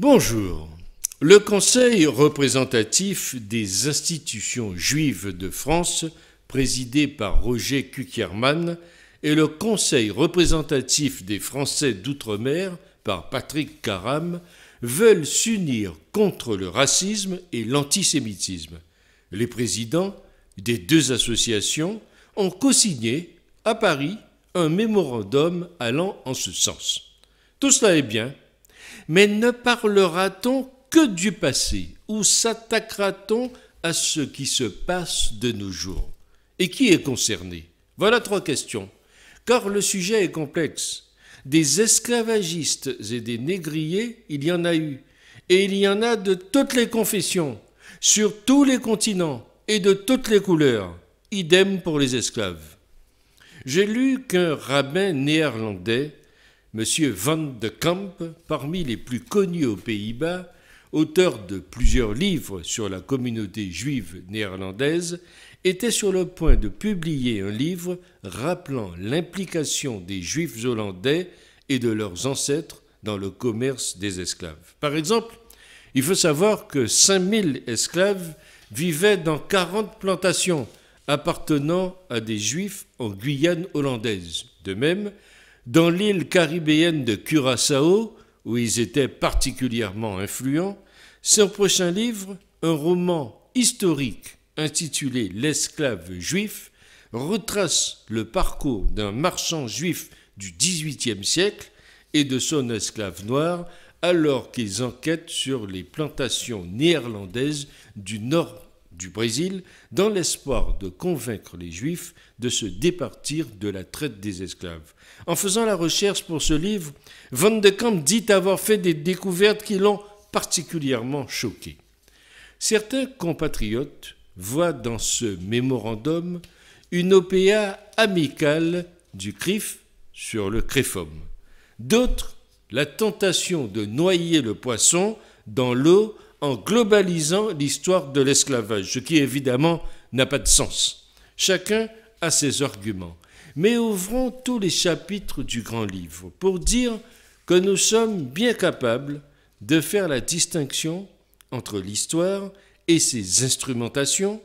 Bonjour. Le Conseil représentatif des institutions juives de France, présidé par Roger Kuckerman, et le Conseil représentatif des Français d'outre-mer, par Patrick Karam, veulent s'unir contre le racisme et l'antisémitisme. Les présidents des deux associations ont co-signé, à Paris, un mémorandum allant en ce sens. Tout cela est bien, mais ne parlera-t-on que du passé ou s'attaquera-t-on à ce qui se passe de nos jours? Et qui est concerné? Voilà trois questions, car le sujet est complexe. Des esclavagistes et des négriers, il y en a eu, et il y en a de toutes les confessions, sur tous les continents et de toutes les couleurs, idem pour les esclaves. J'ai lu qu'un rabbin néerlandais, M. Van de Kamp, parmi les plus connus aux Pays-Bas, auteur de plusieurs livres sur la communauté juive néerlandaise, était sur le point de publier un livre rappelant l'implication des Juifs hollandais et de leurs ancêtres dans le commerce des esclaves. Par exemple, il faut savoir que 5000 esclaves vivaient dans 40 plantations appartenant à des Juifs en Guyane hollandaise. De même, dans l'île caribéenne de Curaçao, où ils étaient particulièrement influents, son prochain livre, un roman historique intitulé « L'esclave juif », retrace le parcours d'un marchand juif du XVIIIe siècle et de son esclave noir alors qu'ils enquêtent sur les plantations néerlandaises du nord du Brésil dans l'espoir de convaincre les Juifs de se départir de la traite des esclaves. En faisant la recherche pour ce livre, Van de Kamp dit avoir fait des découvertes qui l'ont particulièrement choqué. Certains compatriotes voient dans ce mémorandum une OPA amicale du CRIF sur le CREFOM. D'autres, la tentation de noyer le poisson dans l'eau en globalisant l'histoire de l'esclavage, ce qui évidemment n'a pas de sens. Chacun a ses arguments. Mais ouvrons tous les chapitres du grand livre pour dire que nous sommes bien capables de faire la distinction entre l'histoire et ses instrumentations,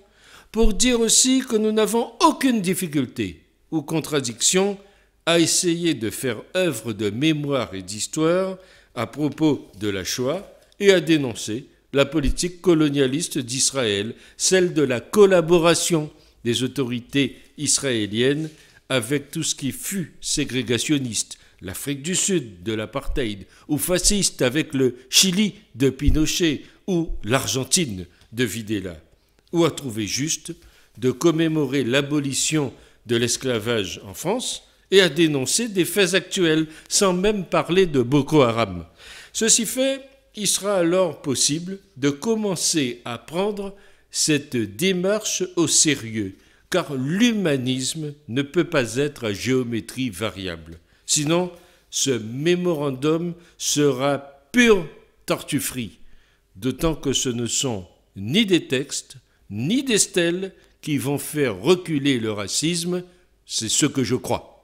pour dire aussi que nous n'avons aucune difficulté ou contradiction à essayer de faire œuvre de mémoire et d'histoire à propos de la Shoah et à dénoncer la politique colonialiste d'Israël, celle de la collaboration des autorités israéliennes avec tout ce qui fut ségrégationniste, l'Afrique du Sud de l'apartheid, ou fasciste avec le Chili de Pinochet, ou l'Argentine de Videla, ou à trouver juste de commémorer l'abolition de l'esclavage en France et à dénoncer des faits actuels, sans même parler de Boko Haram. Ceci fait, il sera alors possible de commencer à prendre cette démarche au sérieux, car l'humanisme ne peut pas être à géométrie variable. Sinon, ce mémorandum sera pure tartufferie, d'autant que ce ne sont ni des textes, ni des stèles qui vont faire reculer le racisme, c'est ce que je crois.